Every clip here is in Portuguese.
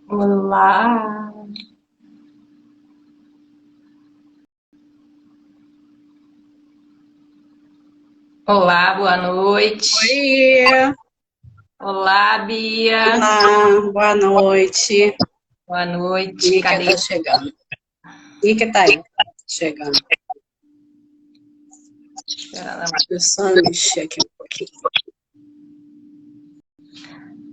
Olá, olá, boa noite. Oi, Olá, Bia. olá, boa noite. Boa noite. Nica Cadê? tá chegando. Nica tá aí, chegando. Deixa eu só mexer aqui um pouquinho.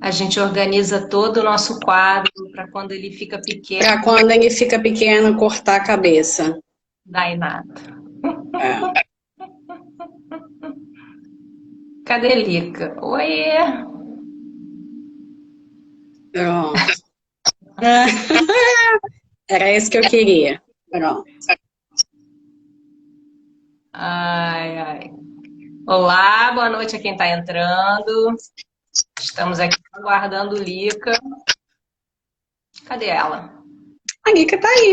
A gente organiza todo o nosso quadro para quando ele fica pequeno, Pra quando ele fica pequeno, cortar a cabeça. não dá em nada. É, Cadê Lica? Oiê! pronto. Era isso que eu queria. Pronto. Ai, ai. Olá, boa noite a quem está entrando. Estamos aqui aguardando Lica. Cadê ela? A Nica tá aí.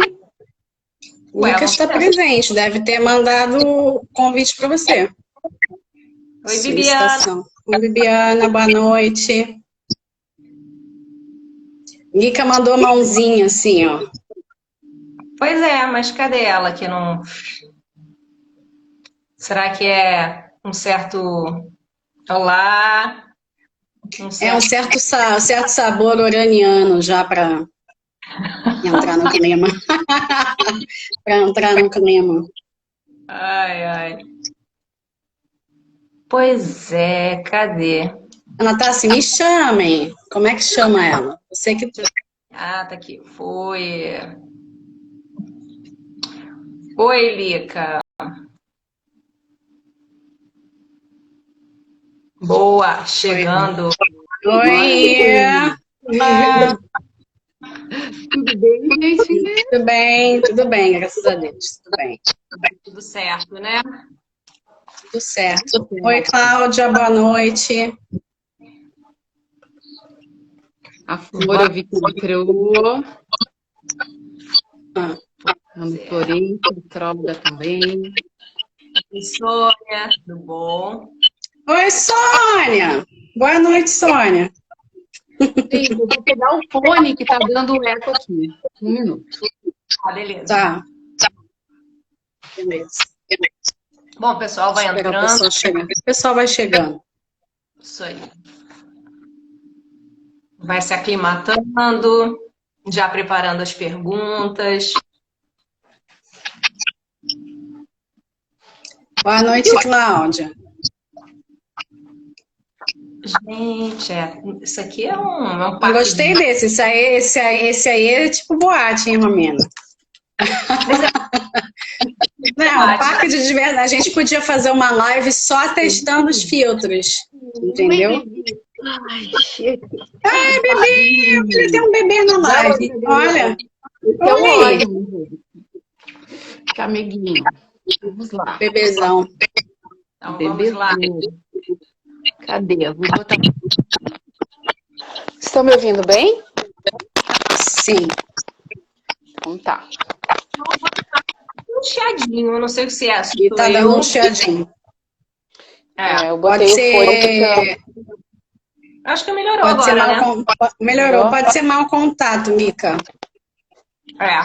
Ué, ela Nica não está tá. presente. Deve ter mandado convite para você. Oi, Bibiana. Solicitação. Oi, Bibiana, boa noite. Nica mandou mãozinha assim, ó. Pois é, mas cadê ela que não. Será que é um certo olá, um É um certo. certo sabor uraniano já para entrar no clima. Para entrar no clima. Ai, ai. Pois é, cadê? Ana Tassi, me chamem. Como é que chama ela? Você que. Ah, tá aqui. Foi. Oi, Lica. Boa, Oi. chegando. Oi. Olá. Tudo bem, gente? Tudo bem, graças a Deus. Tudo bem, Tudo certo, né? tudo certo. Oi, Cláudia, boa noite. A Flor eu vi que entrou. Ah, A Florência, a Tróbida também. Oi, Sônia, tudo bom? Oi, Sônia. Boa noite, Sônia. Gente, eu vou pegar o fone que tá dando eco aqui. Um minuto. Ah, beleza. Tá. Beleza. Bom, o pessoal vai Esperar o entrando. pessoal chegar. O pessoal vai chegando. Isso aí. Vai se aclimatando, já preparando as perguntas. Boa noite, Cláudia. Gente, isso aqui é um Eu parque gostei de... desse. Esse aí é tipo boate, hein, Romina? Não, parque de diversão. A gente podia fazer uma live só testando os filtros. Entendeu? Ai, Bebê! Olha, tem um bebê na live. Olha, então, olha aí. Cameguinho. Vamos lá. Bebezão. Então, vamos lá. Cadê? Eu vou botar. Estão me ouvindo bem? Sim. Então tá. Um chiadinho, eu não sei o que se é. E tá dando um chiadinho. É, Eu Pode botei o fone ser. acho que melhorou Pode ser agora, mau né? Melhorou. Pode ser mau contato, Mica. É.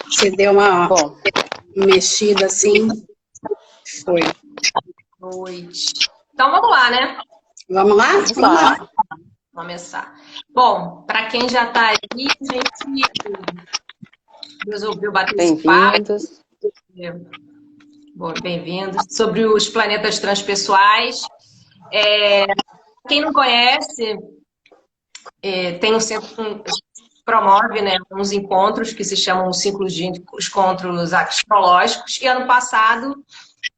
Você deu uma Bom, mexida assim. Foi. Noite. Então vamos lá, né? Vamos lá? vamos lá. Vamos começar. Bom, para quem já está aí, a gente resolveu bater esse papo. Bem-vindos. Bom, bem-vindos. Sobre os planetas transpessoais. Quem não conhece, tem um centro que promove, né, uns encontros que se chamam ciclos de encontros astrológicos. E ano passado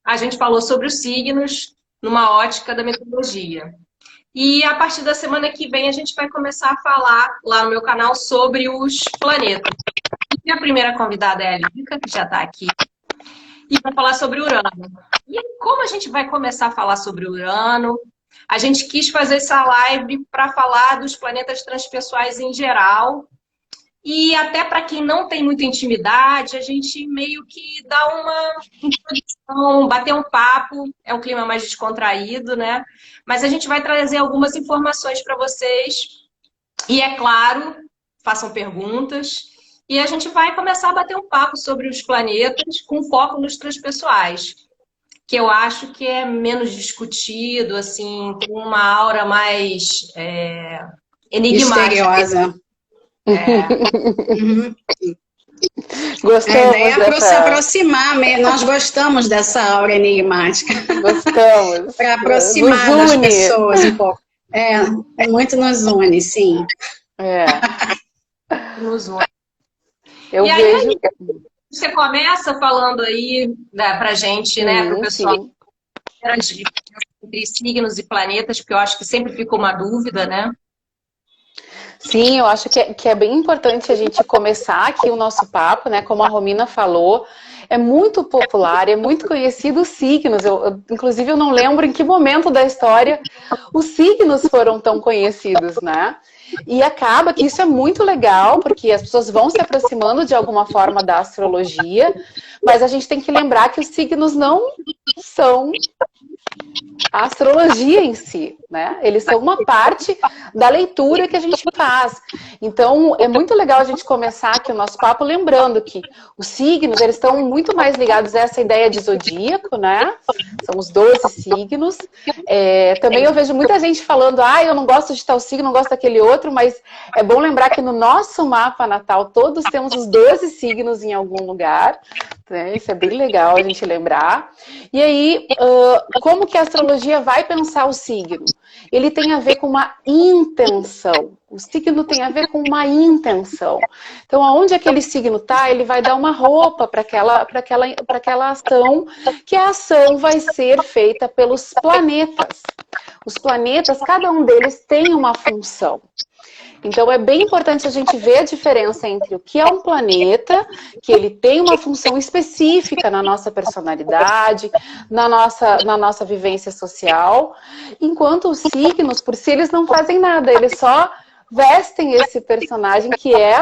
a gente falou sobre os signos numa ótica da metodologia. E a partir da semana que vem a gente vai começar a falar lá no meu canal sobre os planetas. E a primeira convidada é a Lica, que já está aqui, e vai falar sobre Urano. E como a gente vai começar a falar sobre Urano? A gente quis fazer essa live para falar dos planetas transpessoais em geral. E até para quem não tem muita intimidade, a gente meio que dá uma introdução, bater um papo, é um clima mais descontraído, né? Mas a gente vai trazer algumas informações para vocês. E é claro, façam perguntas. E a gente vai começar a bater um papo sobre os planetas com foco nos transpessoais, que eu acho que é menos discutido, assim, tem uma aura mais enigmática. Misteriosa. Uhum. Gostamos A ideia é dessa... se aproximar mesmo. Nós gostamos dessa aura enigmática. Gostamos. Para aproximar das pessoas um pouco. Muito nos une, sim. Nos une. Eu e vejo... aí, você começa falando aí, né, pra gente, né, pro pessoal, entre signos e planetas, porque eu acho que sempre fica uma dúvida, né? Sim, eu acho que é bem importante a gente começar aqui o nosso papo, né? Como a Romina falou, é muito popular, é muito conhecido os signos. Inclusive, eu não lembro em que momento da história os signos foram tão conhecidos, né? E acaba que isso é muito legal, porque as pessoas vão se aproximando de alguma forma da astrologia, mas a gente tem que lembrar que os signos não são a astrologia em si, né? Eles são uma parte da leitura que a gente faz. Então, é muito legal a gente começar aqui o nosso papo lembrando que os signos, eles estão muito mais ligados a essa ideia de zodíaco, né? São os 12 signos. Também eu vejo muita gente falando, eu não gosto de tal signo, não gosto daquele outro, mas é bom lembrar que no nosso mapa natal, todos temos os 12 signos em algum lugar, né? Isso é bem legal a gente lembrar. E aí, como que a astrologia vai pensar o signo? Ele tem a ver com uma intenção. O signo tem a ver com uma intenção. Então, aonde aquele signo está, ele vai dar uma roupa para aquela ação, que a ação vai ser feita pelos planetas. Os planetas, cada um deles tem uma função. Então, é bem importante a gente ver a diferença entre o que é um planeta, que ele tem uma função específica na nossa personalidade, na nossa vivência social, enquanto os signos, por si, eles não fazem nada, eles só vestem esse personagem que é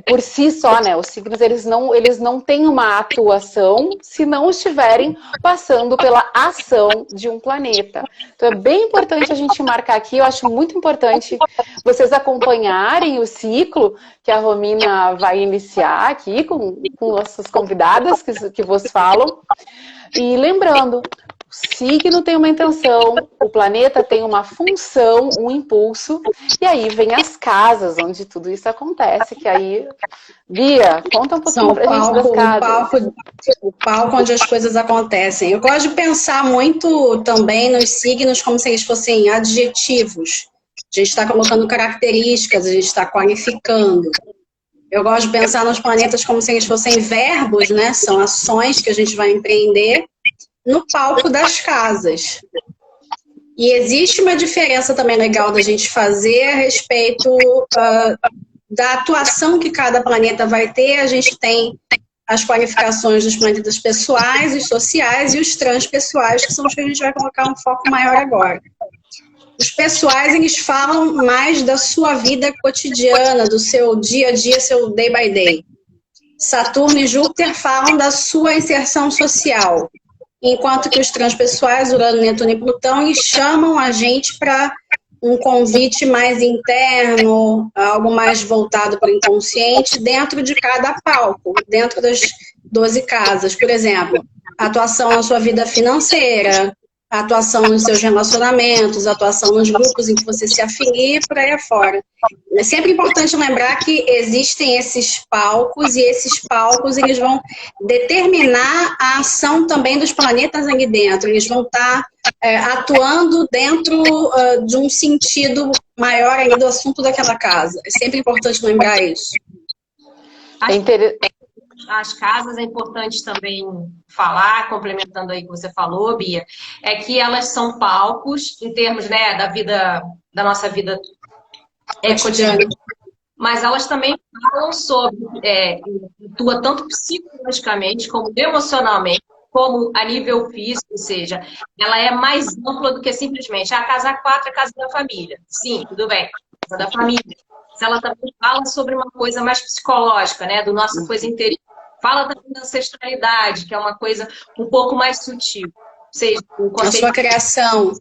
por si só, né? Os signos, eles não têm uma atuação se não estiverem passando pela ação de um planeta. Então é bem importante a gente marcar aqui, eu acho muito importante vocês acompanharem o ciclo que a Romina vai iniciar aqui com nossas convidadas que vos falam. E lembrando, o signo tem uma intenção, o planeta tem uma função, um impulso, e aí vem as casas onde tudo isso acontece, que aí... Bia, conta um pouquinho pra gente das casas. O palco onde as coisas acontecem. Eu gosto de pensar muito também nos signos como se eles fossem adjetivos. A gente está colocando características, a gente está qualificando. Eu gosto de pensar nos planetas como se eles fossem verbos, né? São ações que a gente vai empreender no palco das casas. E existe uma diferença também legal da gente fazer a respeito da atuação que cada planeta vai ter. A gente tem as qualificações dos planetas pessoais, os sociais e os transpessoais, que são os que a gente vai colocar um foco maior agora. Os pessoais, eles falam mais da sua vida cotidiana, do seu dia a dia, seu day by day. Saturno e Júpiter falam da sua inserção social. Enquanto que os transpessoais, Urano, Netuno e Plutão, eles chamam a gente para um convite mais interno, algo mais voltado para o inconsciente, dentro de cada palco, dentro das 12 casas. Por exemplo, atuação na sua vida financeira, atuação nos seus relacionamentos, atuação nos grupos em que você se afilia e por aí afora. É sempre importante lembrar que existem esses palcos, e esses palcos eles vão determinar a ação também dos planetas ali dentro. Eles vão estar atuando dentro de um sentido maior ali do assunto daquela casa. É sempre importante lembrar isso. As casas é importante também falar, complementando aí o que você falou, Bia, é que elas são palcos em termos, né, da nossa vida cotidiana, mas elas também falam sobre, atua tanto psicologicamente como emocionalmente, como a nível físico, ou seja, ela é mais ampla do que simplesmente a casa 4 é a casa da família. Sim, tudo bem, casa da família. Mas ela também fala sobre uma coisa mais psicológica, né, do nossa coisa interior. Fala também da ancestralidade, que é uma coisa um pouco mais sutil. Ou seja, o conceito... A sua criação.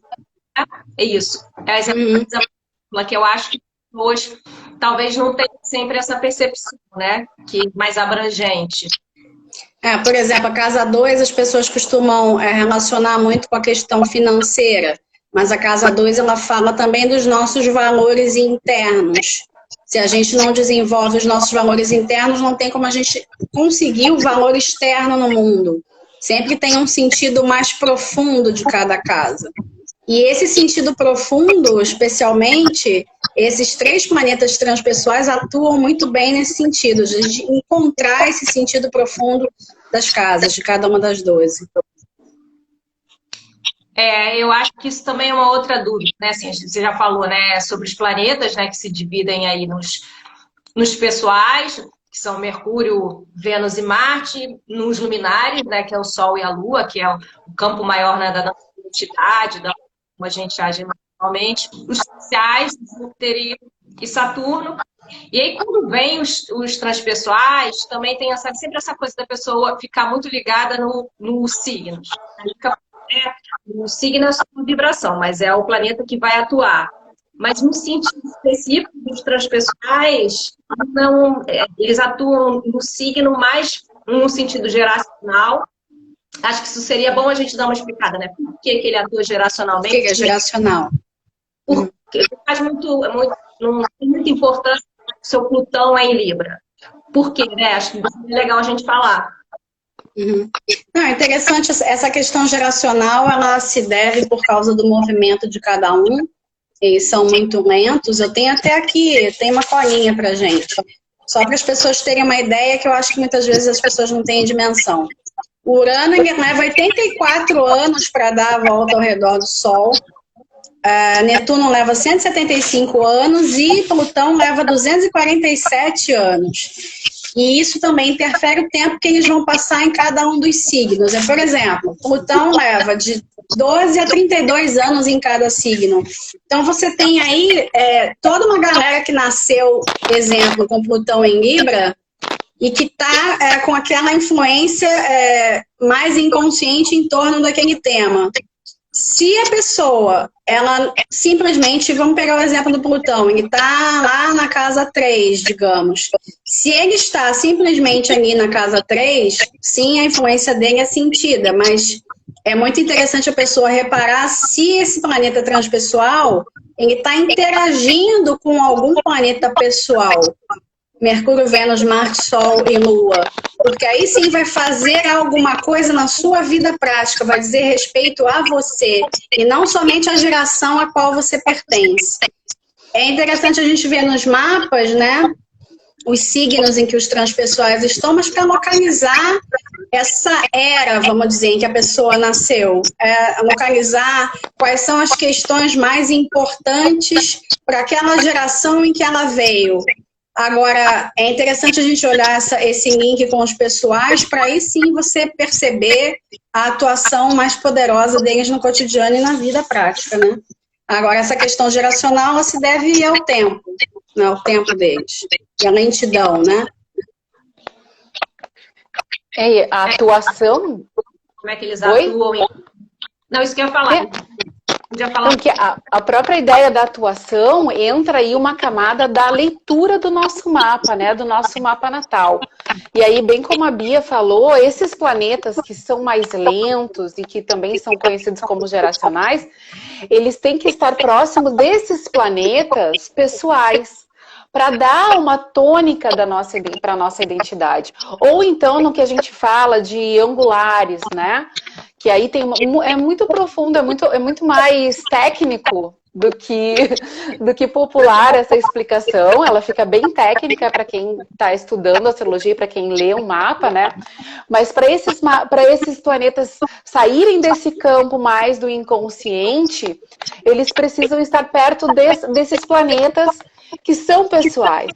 É isso. É essa coisa que eu acho que pessoas talvez não tenham sempre essa percepção, né? Que mais abrangente. Por exemplo, a casa 2 as pessoas costumam relacionar muito com a questão financeira, mas a casa 2 ela fala também dos nossos valores internos. Se a gente não desenvolve os nossos valores internos, não tem como a gente conseguir o valor externo no mundo. Sempre tem um sentido mais profundo de cada casa. E esse sentido profundo, especialmente, esses 3 planetas transpessoais atuam muito bem nesse sentido, de encontrar esse sentido profundo das casas, de cada uma das 12. Eu acho que isso também é uma outra dúvida, né? Assim, você já falou, né, sobre os planetas, né, que se dividem aí nos pessoais, que são Mercúrio, Vênus e Marte, nos luminares, né, que é o Sol e a Lua, que é o campo maior, né, da nossa identidade, da como a gente age normalmente, os sociais, Júpiter e Saturno. E aí, quando vem os transpessoais, também tem sempre essa coisa da pessoa ficar muito ligada no signo. O signo é sua vibração, mas é o planeta que vai atuar. Mas no sentido específico dos transpessoais, não, eles atuam no signo mais no sentido geracional. Acho que isso seria bom a gente dar uma explicada, né? Por que ele atua geracionalmente? O que é geracional? Porque faz muita importância o seu Plutão é em Libra. Por quê, né? Acho que é legal a gente falar. Não, é interessante, essa questão geracional, ela se deve por causa do movimento de cada um. Eles são muito lentos. Eu tenho até aqui, tem uma colinha pra gente. Só para as pessoas terem uma ideia, que eu acho que muitas vezes as pessoas não têm dimensão. O Urano leva 84 anos para dar a volta ao redor do Sol. Netuno leva 175 anos e Plutão leva 247 anos. E isso também interfere o tempo que eles vão passar em cada um dos signos. Por exemplo, Plutão leva de 12 a 32 anos em cada signo. Então você tem aí toda uma galera que nasceu, exemplo, com Plutão em Libra, e que está com aquela influência mais inconsciente em torno daquele tema. Se a pessoa, ela simplesmente, vamos pegar o exemplo do Plutão, ele está lá na casa 3, digamos. Se ele está simplesmente ali na casa 3, sim, a influência dele é sentida, mas é muito interessante a pessoa reparar se esse planeta transpessoal, ele está interagindo com algum planeta pessoal. Mercúrio, Vênus, Marte, Sol e Lua. Porque aí sim vai fazer alguma coisa na sua vida prática, vai dizer respeito a você, e não somente a geração a qual você pertence. É interessante a gente ver nos mapas, né, os signos em que os transpessoais estão, mas para localizar essa era, vamos dizer, em que a pessoa nasceu. Localizar quais são as questões mais importantes para aquela geração em que ela veio. Agora, é interessante a gente olhar esse link com os pessoais para aí sim você perceber a atuação mais poderosa deles no cotidiano e na vida prática, né? Agora, essa questão geracional ela se deve ao tempo, né? Ao tempo deles, e a lentidão, né? A atuação... Como é que eles atuam? Não, isso que eu ia falar. Porque a própria ideia da atuação entra aí uma camada da leitura do nosso mapa, né? Do nosso mapa natal. E aí, bem como a Bia falou, esses planetas que são mais lentos e que também são conhecidos como geracionais, eles têm que estar próximos desses planetas pessoais, para dar uma tônica para a nossa identidade. Ou então, no que a gente fala de angulares, né? Que aí é muito profundo, é muito mais técnico do que popular essa explicação. Ela fica bem técnica para quem está estudando astrologia, para quem lê o mapa, né? Mas para esses planetas saírem desse campo mais do inconsciente, eles precisam estar perto desses planetas que são pessoais,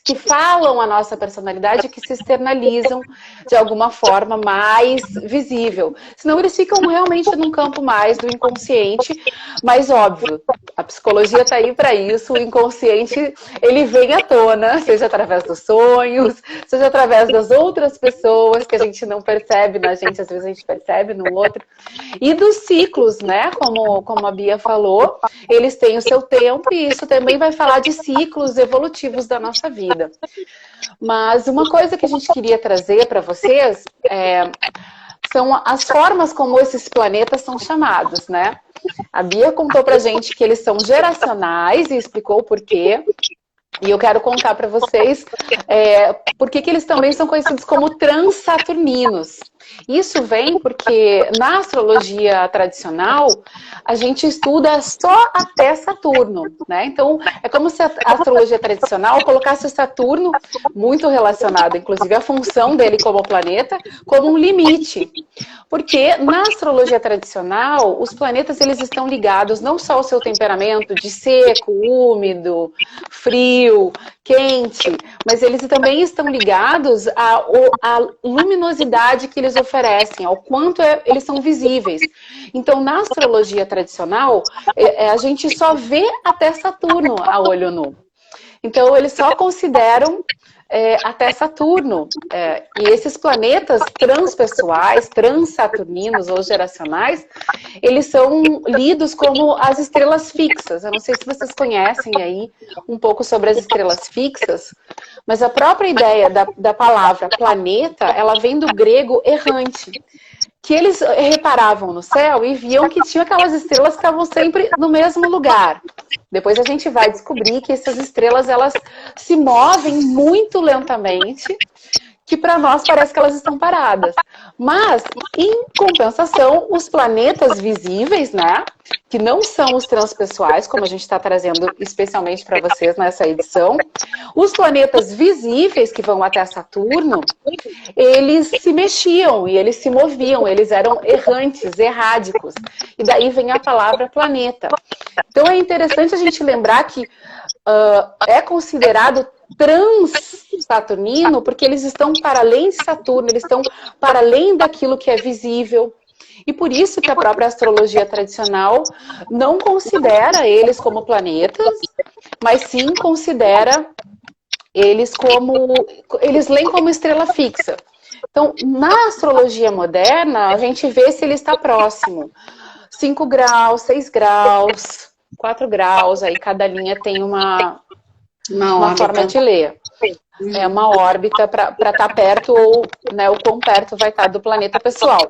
que falam a nossa personalidade, que se externalizam de alguma forma mais visível. Senão eles ficam realmente num campo mais do inconsciente, mas óbvio, a psicologia está aí para isso, o inconsciente ele vem à tona, seja através dos sonhos, seja através das outras pessoas que a gente não percebe na gente, às vezes a gente percebe no outro, e dos ciclos, né, como a Bia falou, eles têm o seu tempo e isso também vai falar de ciclos evolutivos da nossa vida. Mas uma coisa que a gente queria trazer para vocês são as formas como esses planetas são chamados, né? A Bia contou pra gente que eles são geracionais e explicou o porquê. E eu quero contar para vocês por que eles também são conhecidos como transsaturninos. Isso vem porque na astrologia tradicional a gente estuda só até Saturno, né? Então é como se a astrologia tradicional colocasse o Saturno, muito relacionado, inclusive, à função dele como planeta, como um limite. Porque na astrologia tradicional, os planetas eles estão ligados não só ao seu temperamento de seco, úmido, frio, quente, mas eles também estão ligados à luminosidade que eles oferecem, ao quanto eles são visíveis. Então, na astrologia tradicional, a gente só vê até Saturno a olho nu. Então, eles só consideram até Saturno. E esses planetas transpessoais, transsaturninos ou geracionais, eles são lidos como as estrelas fixas. Eu não sei se vocês conhecem aí um pouco sobre as estrelas fixas, mas a própria ideia da palavra planeta, ela vem do grego errante, que eles reparavam no céu e viam que tinha aquelas estrelas que estavam sempre no mesmo lugar. Depois a gente vai descobrir que essas estrelas, elas se movem muito lentamente, que para nós parece que elas estão paradas. Mas, em compensação, os planetas visíveis, né, que não são os transpessoais, como a gente está trazendo especialmente para vocês nessa edição, os planetas visíveis que vão até Saturno, eles se mexiam e eles se moviam, eles eram errantes, errádicos. E daí vem a palavra planeta. Então é interessante a gente lembrar que é considerado transsaturnino porque eles estão para além de Saturno, eles estão para além daquilo que é visível. E por isso que a própria astrologia tradicional não considera eles como planetas, mas sim considera eles como... Eles leem como estrela fixa. Então, na astrologia moderna, a gente vê se ele está próximo. 5 graus, 6 graus, 4 graus, aí cada linha tem uma forma de ler. É uma órbita para estar perto ou, né, o quão perto vai estar do planeta pessoal.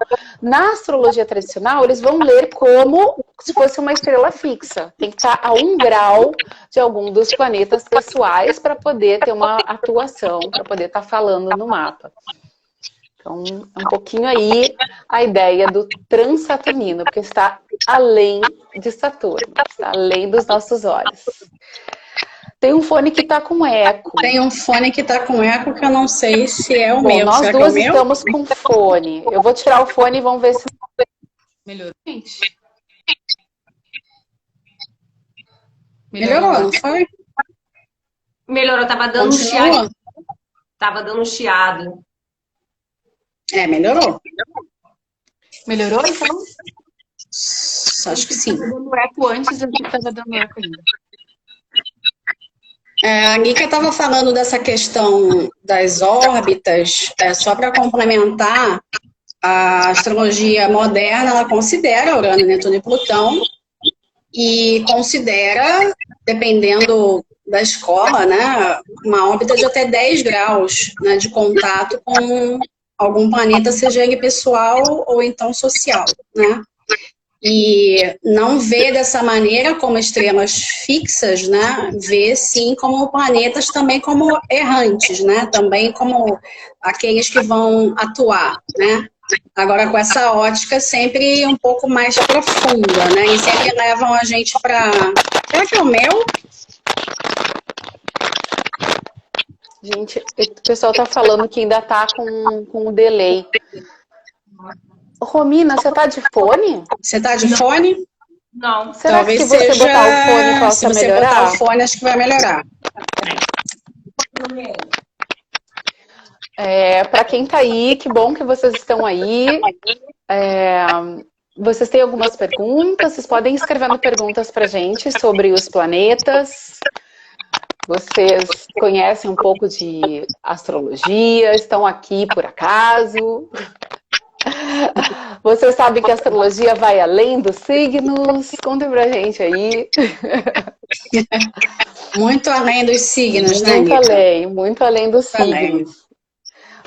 Na astrologia tradicional, eles vão ler como se fosse uma estrela fixa. Tem que estar a 1 grau de algum dos planetas pessoais para poder ter uma atuação, para poder estar falando no mapa. Então, é um pouquinho aí a ideia do transaturnino, porque está além de Saturno, está além dos nossos olhos. Tem um fone que está com eco. Tem um fone que está com eco que eu não sei se é o meu. Nós Será duas que é o meu? estamos com fone. Eu vou tirar o fone e vamos ver se... Melhorou, gente? Melhorou, não foi? Melhorou, tava dando um Continua? chiado. Tava dando um chiado. Melhorou. Melhorou, então? Acho que sim. Tava dando eco antes, eu estava dando eco ainda. A Nika estava falando dessa questão das órbitas, só para complementar, a astrologia moderna, ela considera Urano, Netuno e Plutão, e considera, dependendo da escola, né, uma órbita de até 10 graus, né, de contato com algum planeta, seja ele pessoal ou então social, né? E não vê dessa maneira como estrelas fixas, né? Vê sim como planetas também como errantes, né? Também como aqueles que vão atuar, né? Agora com essa ótica sempre um pouco mais profunda, né? E sempre levam a gente para... Será que é o meu? Gente, o pessoal tá falando que ainda tá com um delay. Romina, você tá de fone? Você tá de fone? Não. Será Talvez que se você seja... botar o fone possa Se você melhorar? botar o fone, acho que vai melhorar. Para quem tá aí, que bom que vocês estão aí. Vocês têm algumas perguntas? Vocês podem ir escrevendo perguntas pra gente sobre os planetas. Vocês conhecem um pouco de astrologia? Estão aqui por acaso? Vocês sabem que a astrologia vai além dos signos? Contem pra gente aí. Muito além dos signos, né, Nica? Muito além dos Muito além. signos.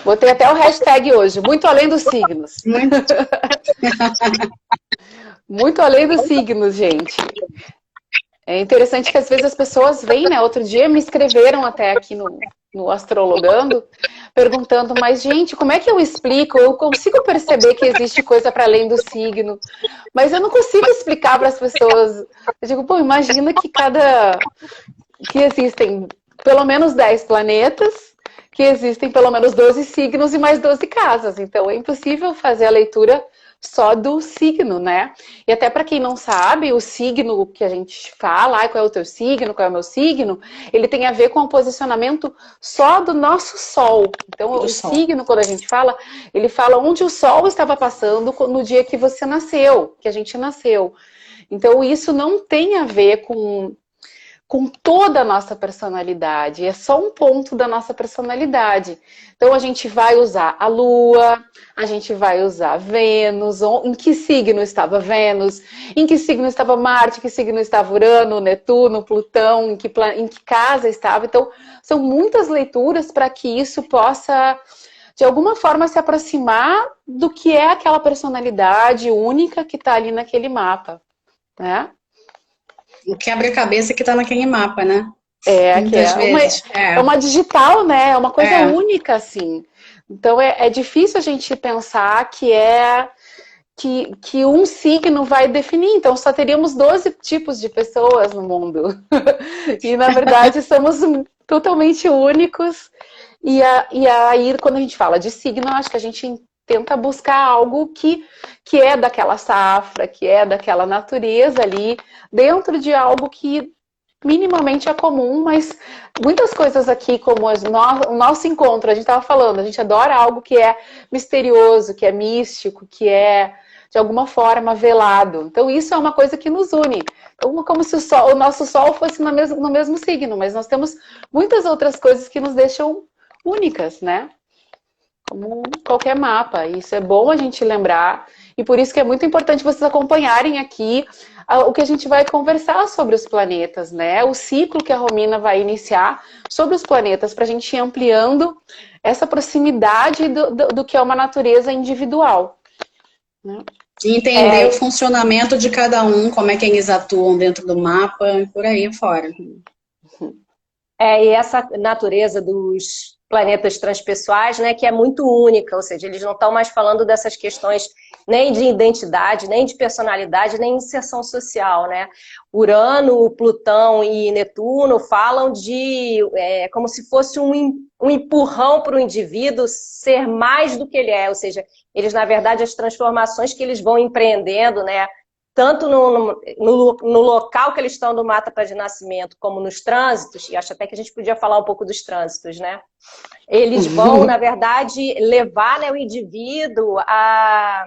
Botei até o hashtag hoje, muito além dos signos. Muito. Muito além dos signos, gente. É interessante que às vezes as pessoas vêm, né? Outro dia me escreveram até aqui no Astrologando, perguntando, mas gente, como é que eu explico? Eu consigo perceber que existe coisa para além do signo, mas eu não consigo explicar para as pessoas. Eu digo, pô, imagina que existem pelo menos 10 planetas, que existem pelo menos 12 signos e mais 12 casas. Então é impossível fazer a leitura só do signo, né? E até para quem não sabe, o signo que a gente fala, qual é o teu signo, qual é o meu signo, ele tem a ver com o posicionamento só do nosso Sol. Então, o signo, quando a gente fala, ele fala onde o Sol estava passando no dia que você nasceu, que a gente nasceu. Então, isso não tem a ver com toda a nossa personalidade, é só um ponto da nossa personalidade. Então a gente vai usar a Lua, a gente vai usar Vênus, em que signo estava Vênus, em que signo estava Marte, em que signo estava Urano, Netuno, Plutão, em que casa estava. Então são muitas leituras para que isso possa, de alguma forma, se aproximar do que é aquela personalidade única que está ali naquele mapa, né? O quebra-cabeça que tá naquele mapa, né? É uma digital, né? É uma coisa única, assim. Então é difícil a gente pensar que um signo vai definir. Então só teríamos 12 tipos de pessoas no mundo. E na verdade somos totalmente únicos. E aí, quando a gente fala de signo, acho que a gente tenta buscar algo que é daquela safra, que é daquela natureza ali, dentro de algo que minimamente é comum, mas muitas coisas aqui, como o nosso encontro, a gente estava falando, a gente adora algo que é misterioso, que é místico, que é, de alguma forma, velado. Então, isso é uma coisa que nos une. Então, como se o nosso Sol fosse no mesmo signo, mas nós temos muitas outras coisas que nos deixam únicas, né? Como qualquer mapa. Isso é bom a gente lembrar. E por isso que é muito importante vocês acompanharem aqui o que a gente vai conversar sobre os planetas, né? O ciclo que a Romina vai iniciar sobre os planetas, para a gente ir ampliando essa proximidade do que é uma natureza individual, né? E entender o funcionamento de cada um, como é que eles atuam dentro do mapa, e por aí fora. E essa natureza dos planetas transpessoais, né, que é muito única, ou seja, eles não estão mais falando dessas questões nem de identidade, nem de personalidade, nem de inserção social, né? Urano, Plutão e Netuno falam de como se fosse um empurrão para o indivíduo ser mais do que ele é, ou seja, eles, na verdade, as transformações que eles vão empreendendo, né, tanto no local que eles estão do mapa de nascimento, como nos trânsitos, e acho até que a gente podia falar um pouco dos trânsitos, né? Eles vão, na verdade, levar, né, o indivíduo a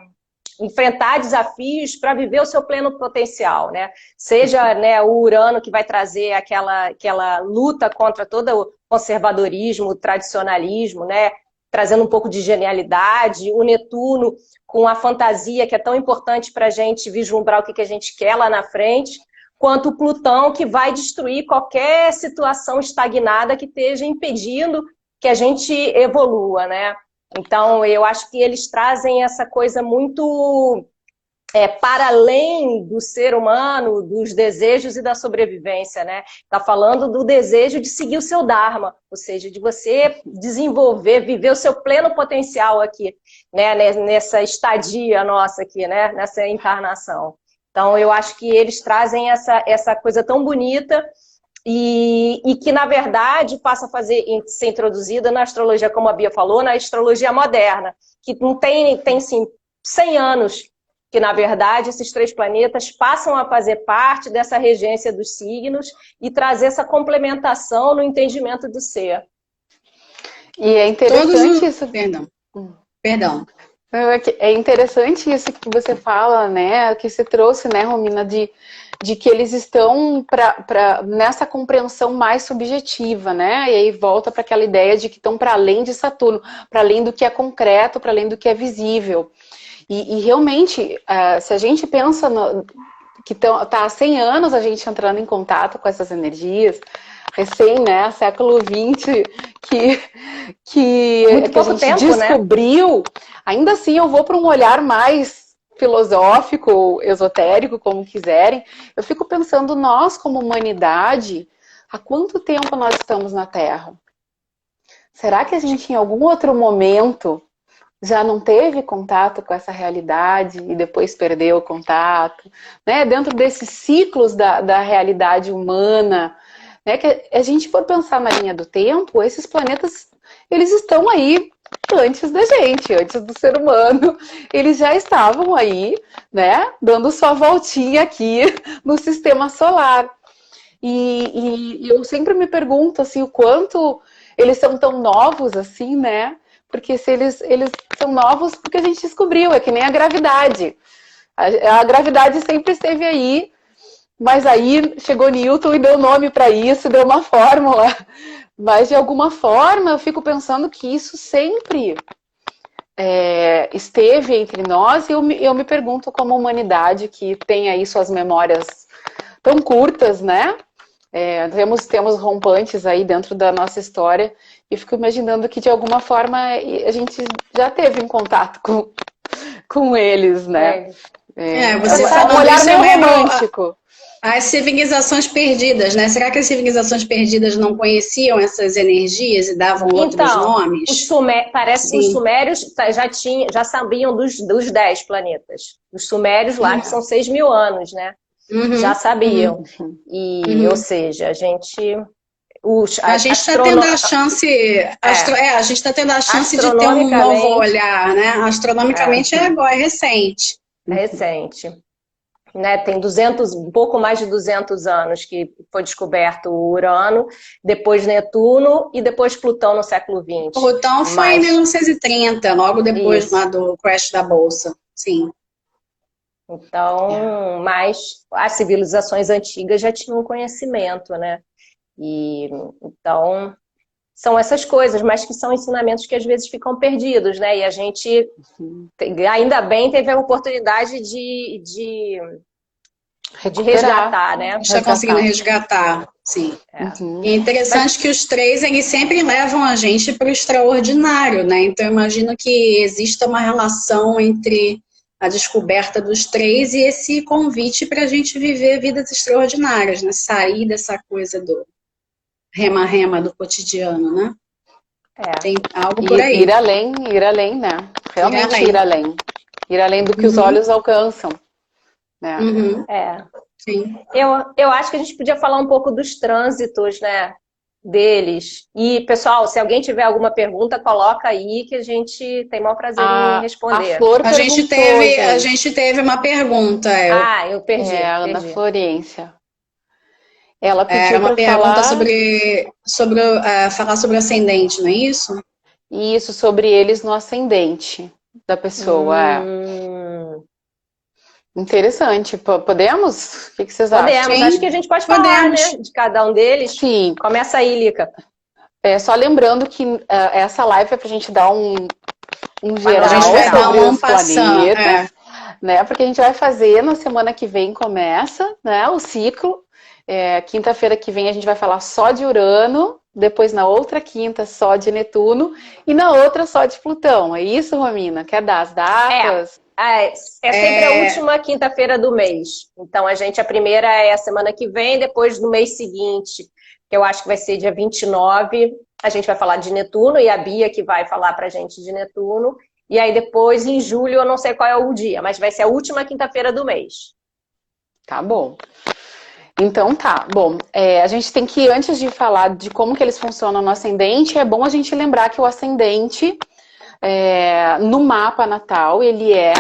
enfrentar desafios para viver o seu pleno potencial, né? Seja, né, o Urano, que vai trazer aquela luta contra todo o conservadorismo, o tradicionalismo, né? Trazendo um pouco de genialidade, o Netuno com a fantasia, que é tão importante para a gente vislumbrar o que a gente quer lá na frente, quanto o Plutão, que vai destruir qualquer situação estagnada que esteja impedindo que a gente evolua, né? Então, eu acho que eles trazem essa coisa muito para além do ser humano, dos desejos e da sobrevivência, né? Está falando do desejo de seguir o seu Dharma, ou seja, de você desenvolver, viver o seu pleno potencial aqui, né? Nessa estadia nossa aqui, né? Nessa encarnação. Então, eu acho que eles trazem essa coisa tão bonita e que, na verdade, passa a ser introduzida na astrologia, como a Bia falou, na astrologia moderna, que não tem sim, 100 anos, que, na verdade, esses 3 planetas passam a fazer parte dessa regência dos signos e trazer essa complementação no entendimento do ser. E é interessante isso. Perdão. É interessante isso que você fala, né? Que você trouxe, né, Romina, de que eles estão nessa compreensão mais subjetiva, né? E aí volta para aquela ideia de que estão para além de Saturno, para além do que é concreto, para além do que é visível. E realmente, se a gente pensa que tá há 100 anos a gente entrando em contato com essas energias, recém, né, século XX, que a gente tempo, descobriu, né? Ainda assim eu vou para um olhar mais filosófico, esotérico, como quiserem. Eu fico pensando, nós como humanidade, há quanto tempo nós estamos na Terra? Será que a gente em algum outro momento já não teve contato com essa realidade e depois perdeu o contato, né? Dentro desses ciclos da realidade humana, né? Que a gente for pensar na linha do tempo, esses planetas, eles estão aí antes da gente, antes do ser humano, eles já estavam aí, né? Dando sua voltinha aqui no sistema solar. E eu sempre me pergunto, assim, o quanto eles são tão novos, assim, né? Porque se eles são novos porque a gente descobriu, é que nem a gravidade. A gravidade sempre esteve aí, mas aí chegou Newton e deu nome para isso, deu uma fórmula. Mas de alguma forma eu fico pensando que isso sempre esteve entre nós, e eu me pergunto como humanidade que tem aí suas memórias tão curtas, né? Temos rompantes aí dentro da nossa história, e fico imaginando que de alguma forma a gente já teve um contato com eles, né? Você um olhar meio romântico. As civilizações perdidas, né? Será que as civilizações perdidas não conheciam essas energias e davam outros nomes? Parece que os sumérios já sabiam dos 10 planetas. Os sumérios lá, que são 6 mil anos, né? Já sabiam. Ou seja, a gente está tendo a chance. A gente está tendo a chance de ter um novo olhar, né? Astronomicamente é recente. É recente. Né? Tem um pouco mais de 200 anos que foi descoberto o Urano, depois Netuno e depois Plutão no século XX. Plutão foi em 1930, logo depois lá do crash da Bolsa. Sim. Então, mas as civilizações antigas já tinham conhecimento, né? Então, são essas coisas, mas que são ensinamentos que às vezes ficam perdidos, né? E a gente, ainda bem, teve a oportunidade de resgatar, né? A gente está conseguindo resgatar, sim. E é interessante que os 3, eles sempre levam a gente para o extraordinário, né? Então, eu imagino que exista uma relação entre a descoberta dos 3 e esse convite para a gente viver vidas extraordinárias, né? Sair dessa coisa do rema-rema do cotidiano, né? Tem algo por aí. Ir além, né? Realmente ir além. Ir além do que os olhos alcançam. Né? Sim. Eu acho que a gente podia falar um pouco dos trânsitos, né? Deles. E, pessoal, se alguém tiver alguma pergunta, coloca aí que a gente tem o maior prazer em responder. A gente teve uma pergunta. Eu perdi. A Ana Florência. Ela pediu Era uma pergunta falar falar sobre o ascendente, não é isso? Isso, sobre eles no ascendente da pessoa. Interessante. Podemos? O que vocês acham? Podemos. Acho que a gente pode falar, né? De cada um deles. Sim. Começa aí, Lica. Só lembrando que essa live é pra gente dar um geral a gente vai sobre dar os planetas. Né? Porque a gente vai fazer, na semana que vem começa, né, o ciclo. Quinta-feira que vem a gente vai falar só de Urano, depois na outra quinta só de Netuno e na outra só de Plutão. É isso, Romina? Quer dar as datas? Sempre a última quinta-feira do mês. Então, a primeira é a semana que vem, depois no mês seguinte, que eu acho que vai ser dia 29, a gente vai falar de Netuno, e a Bia que vai falar pra gente de Netuno. E aí depois, em julho, eu não sei qual é o dia, mas vai ser a última quinta-feira do mês. Tá bom. Então tá, bom, a gente tem que, antes de falar de como que eles funcionam no ascendente, é bom a gente lembrar que o ascendente, no mapa natal, ele é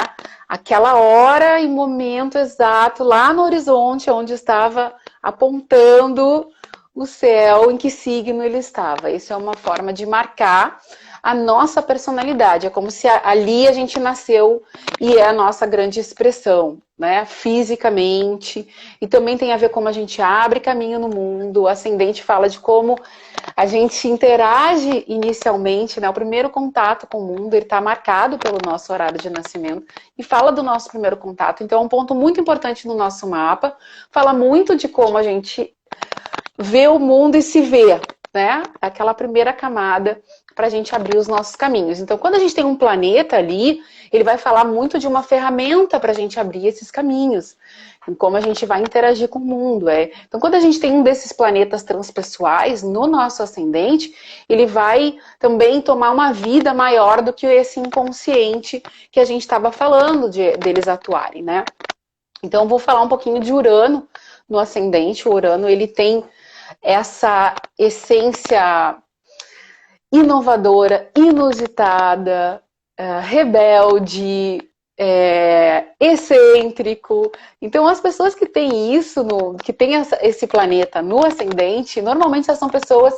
aquela hora e momento exato lá no horizonte onde estava apontando o céu, em que signo ele estava. Isso é uma forma de marcar a nossa personalidade. É como se ali a gente nasceu e é a nossa grande expressão, né? Fisicamente. E também tem a ver como a gente abre caminho no mundo. O ascendente fala de como a gente interage inicialmente, né? O primeiro contato com o mundo, ele está marcado pelo nosso horário de nascimento e fala do nosso primeiro contato. Então é um ponto muito importante no nosso mapa. Fala muito de como a gente vê o mundo e se vê, né? Aquela primeira camada para a gente abrir os nossos caminhos. Então, quando a gente tem um planeta ali, ele vai falar muito de uma ferramenta para a gente abrir esses caminhos, em como a gente vai interagir com o mundo. Então, quando a gente tem um desses planetas transpessoais no nosso ascendente, ele vai também tomar uma vida maior do que esse inconsciente que a gente estava falando deles atuarem, né? Então, eu vou falar um pouquinho de Urano no ascendente. O Urano, ele tem essa essência inovadora, inusitada, rebelde, excêntrico. Então, as pessoas que têm isso, que têm esse planeta no ascendente, normalmente elas são pessoas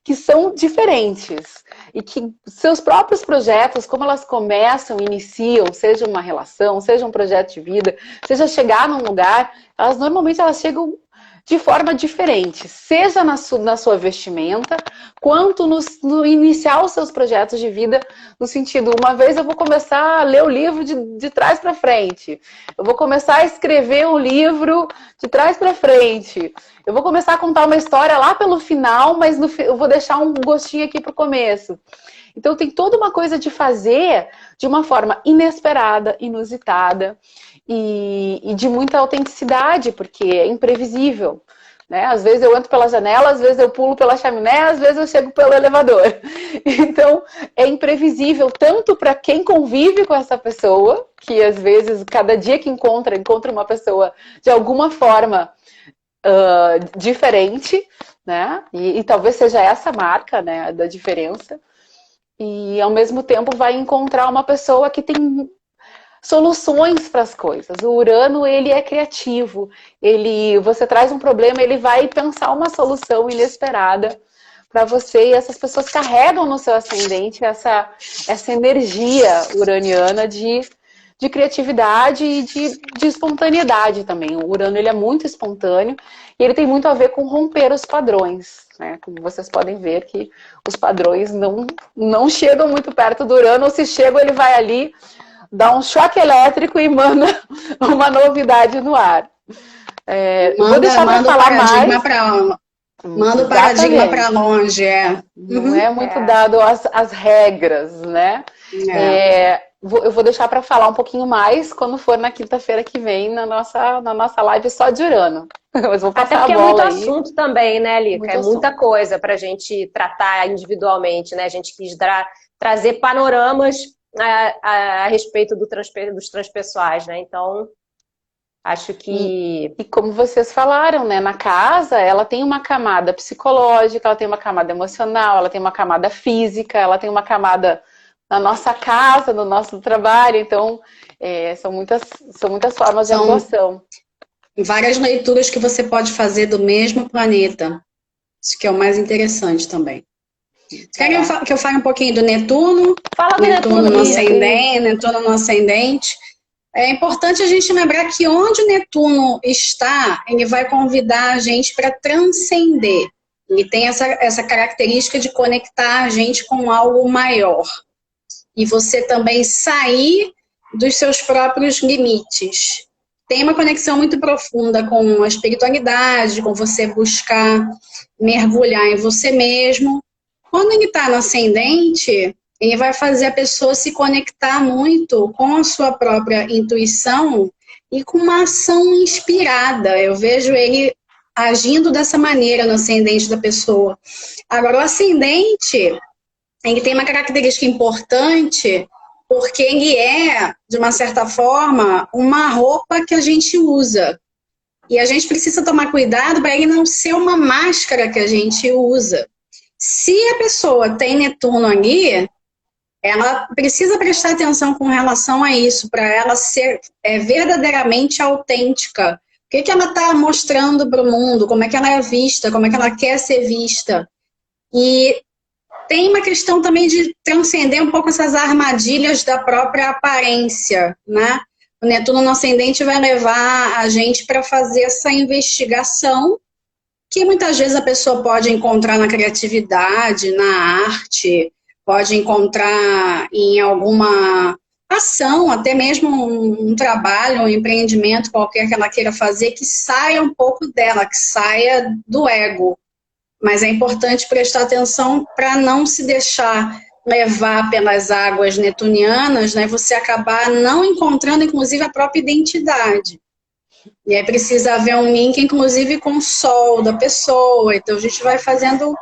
que são diferentes e que seus próprios projetos, como elas começam, iniciam, seja uma relação, seja um projeto de vida, seja chegar num lugar, normalmente elas chegam de forma diferente, seja na sua vestimenta, quanto no iniciar os seus projetos de vida, no sentido, uma vez eu vou começar a ler o livro de trás para frente, eu vou começar a escrever um livro de trás para frente, eu vou começar a contar uma história lá pelo final, mas eu vou deixar um gostinho aqui para o começo. Então tem toda uma coisa de fazer de uma forma inesperada, inusitada, e de muita autenticidade, porque é imprevisível, né? Às vezes eu entro pela janela, às vezes eu pulo pela chaminé, às vezes eu chego pelo elevador. Então, é imprevisível tanto para quem convive com essa pessoa, que às vezes, cada dia que encontra uma pessoa de alguma forma diferente, né? E talvez seja essa a marca, né, da diferença. E, ao mesmo tempo, vai encontrar uma pessoa que tem soluções para as coisas. O Urano, ele é criativo. Você traz um problema, ele vai pensar uma solução inesperada para você. E essas pessoas carregam no seu ascendente essa energia uraniana de criatividade e de espontaneidade também. O Urano, ele é muito espontâneo e ele tem muito a ver com romper os padrões, né? Como vocês podem ver que os padrões não chegam muito perto do Urano, ou se chegam, ele vai ali, dá um choque elétrico e manda uma novidade no ar. Vou deixar para falar mais. Manda o paradigma para longe, Não é muito dado às regras, né? Eu vou deixar para falar um pouquinho mais quando for na quinta-feira que vem, na nossa live só de Urano. Mas vou passar até porque a bola é muito aí. assunto também, né, Lica? Muito muita assunto. Coisa para a gente tratar individualmente, né? A gente quis trazer panoramas a respeito dos transpessoais, né? Então, acho que... E como vocês falaram, né? Na casa, ela tem uma camada psicológica, ela tem uma camada emocional, ela tem uma camada física, ela tem uma camada na nossa casa, no nosso trabalho. Então, são muitas formas de atuação. Várias leituras que você pode fazer do mesmo planeta. Isso que é o mais interessante também. Querem que eu fale um pouquinho do Netuno? Fala do Netuno no ascendente. É importante a gente lembrar que onde o Netuno está, ele vai convidar a gente para transcender. Ele tem essa característica de conectar a gente com algo maior. E você também sair dos seus próprios limites. Tem uma conexão muito profunda com a espiritualidade, com você buscar mergulhar em você mesmo. Quando ele está no ascendente, ele vai fazer a pessoa se conectar muito com a sua própria intuição e com uma ação inspirada. Eu vejo ele agindo dessa maneira no ascendente da pessoa. Agora, o ascendente, ele tem uma característica importante porque ele é, de uma certa forma, uma roupa que a gente usa. E a gente precisa tomar cuidado para ele não ser uma máscara que a gente usa. Se a pessoa tem Netuno ali, ela precisa prestar atenção com relação a isso, para ela ser verdadeiramente autêntica. O que ela está mostrando para o mundo, como é que ela é vista, como é que ela quer ser vista. E tem uma questão também de transcender um pouco essas armadilhas da própria aparência, né? O Netuno no ascendente vai levar a gente para fazer essa investigação que muitas vezes a pessoa pode encontrar na criatividade, na arte, pode encontrar em alguma ação, até mesmo um trabalho, um empreendimento qualquer que ela queira fazer, que saia um pouco dela, que saia do ego. Mas é importante prestar atenção para não se deixar levar pelas águas netunianas, né? Você acabar não encontrando, inclusive, a própria identidade. E aí precisa haver um link, inclusive, com o sol da pessoa. Então, a gente vai fazendo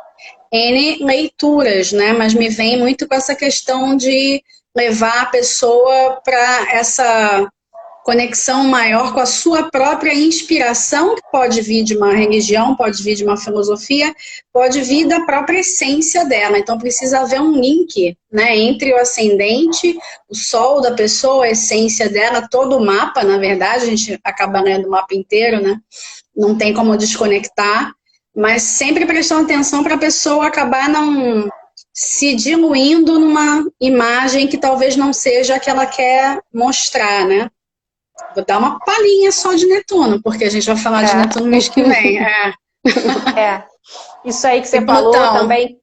N leituras, né? Mas me vem muito com essa questão de levar a pessoa para essa conexão maior com a sua própria inspiração, que pode vir de uma religião, pode vir de uma filosofia, pode vir da própria essência dela. Então precisa haver um link, né, entre o ascendente, o sol da pessoa, a essência dela, todo o mapa, na verdade, a gente acaba lendo o mapa inteiro, né? Não tem como desconectar, mas sempre prestando atenção para a pessoa acabar não se diluindo numa imagem que talvez não seja a que ela quer mostrar, né? Vou dar uma palhinha só de Netuno, porque a gente vai falar de Netuno mês que vem. Isso aí que você falou também.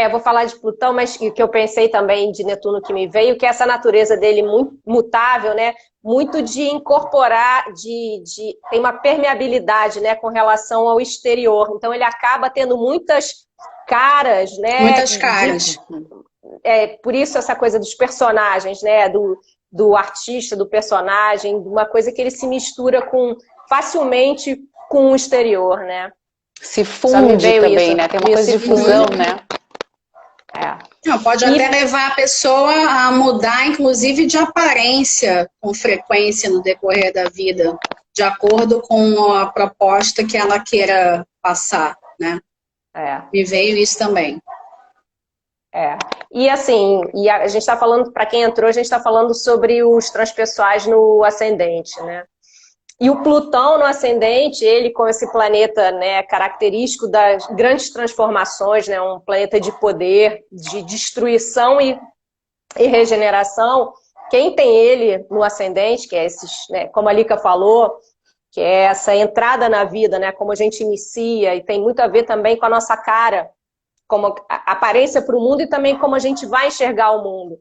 Vou falar de Plutão, mas que eu pensei também de Netuno que me veio, que é essa natureza dele muito mutável, né? Muito de incorporar, tem uma permeabilidade, né, com relação ao exterior. Então ele acaba tendo muitas caras, né? Muitas caras. Por isso essa coisa dos personagens, né? Do artista, do personagem, uma coisa que ele se mistura facilmente com o exterior, né? Se funde também, isso, né? Tem uma coisa de fusão, né? Não, pode até levar a pessoa a mudar, inclusive, de aparência com frequência no decorrer da vida, de acordo com a proposta que ela queira passar, né? Me veio isso também. E assim, a gente está falando, para quem entrou, a gente está falando sobre os transpessoais no ascendente, né? E o Plutão no ascendente, ele com esse planeta, né, característico das grandes transformações, né, um planeta de poder, de destruição e regeneração. Quem tem ele no ascendente, que é esses, né, como a Lica falou, que é essa entrada na vida, né, como a gente inicia, e tem muito a ver também com a nossa cara, como a aparência para o mundo e também como a gente vai enxergar o mundo.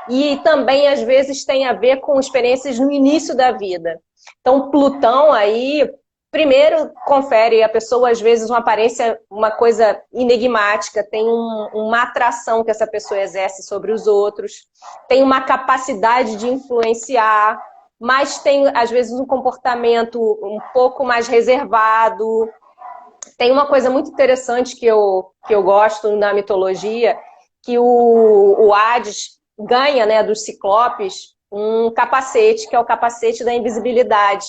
E também, às vezes, tem a ver com experiências no início da vida. Então, Plutão aí, primeiro, confere a pessoa, às vezes, uma aparência, uma coisa enigmática, tem uma atração que essa pessoa exerce sobre os outros, tem uma capacidade de influenciar, mas tem, às vezes, um comportamento um pouco mais reservado. Tem uma coisa muito interessante que eu gosto na mitologia, que o Hades ganha, né, dos ciclopes um capacete, que é o capacete da invisibilidade.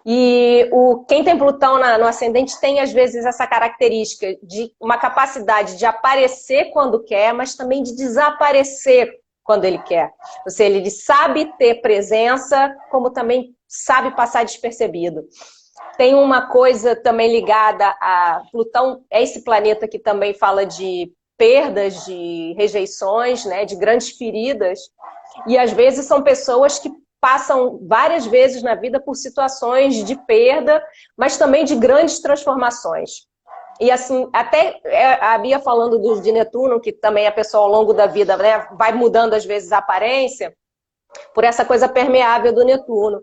E quem tem Plutão no ascendente tem, às vezes, essa característica de uma capacidade de aparecer quando quer, mas também de desaparecer quando ele quer. Ou seja, ele sabe ter presença, como também sabe passar despercebido. Tem uma coisa também ligada a Plutão, é esse planeta que também fala de perdas, de rejeições, né, de grandes feridas. E às vezes são pessoas que passam várias vezes na vida por situações de perda, mas também de grandes transformações. E assim, até a Bia falando de Netuno, que também a pessoa ao longo da vida, né, vai mudando às vezes a aparência, por essa coisa permeável do Netuno.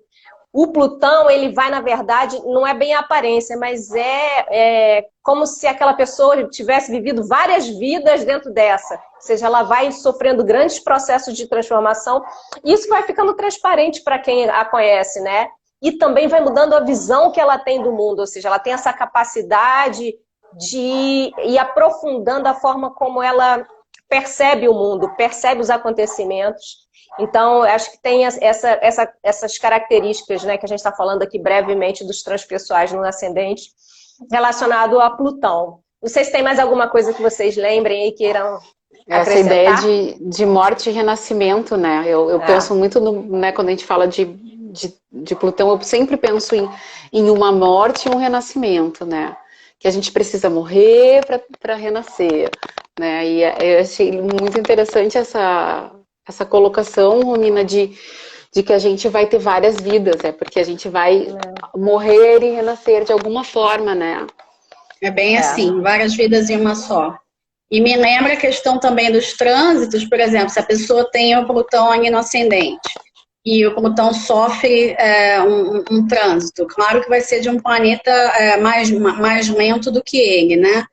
O Plutão, ele vai, na verdade, não é bem a aparência, mas é como se aquela pessoa tivesse vivido várias vidas dentro dessa. Ou seja, ela vai sofrendo grandes processos de transformação. E isso vai ficando transparente para quem a conhece, né? E também vai mudando a visão que ela tem do mundo. Ou seja, ela tem essa capacidade de ir aprofundando a forma como ela percebe o mundo, percebe os acontecimentos. Então, acho que tem essas características, né, que a gente está falando aqui brevemente dos transpessoais no ascendente, relacionado a Plutão. Não sei se tem mais alguma coisa que vocês lembrem e queiram acrescentar. Essa ideia de morte e renascimento, né? Eu penso muito, né, quando a gente fala de Plutão, eu sempre penso em uma morte e um renascimento, né? Que a gente precisa morrer para renascer. né? E eu achei muito interessante essa colocação, Romina, de que a gente vai ter várias vidas, porque a gente vai morrer e renascer de alguma forma, né? É bem assim, várias vidas em uma só. E me lembra a questão também dos trânsitos, por exemplo, se a pessoa tem o Plutão ali no ascendente e o Plutão sofre um trânsito, claro que vai ser de um planeta mais lento do que ele, né?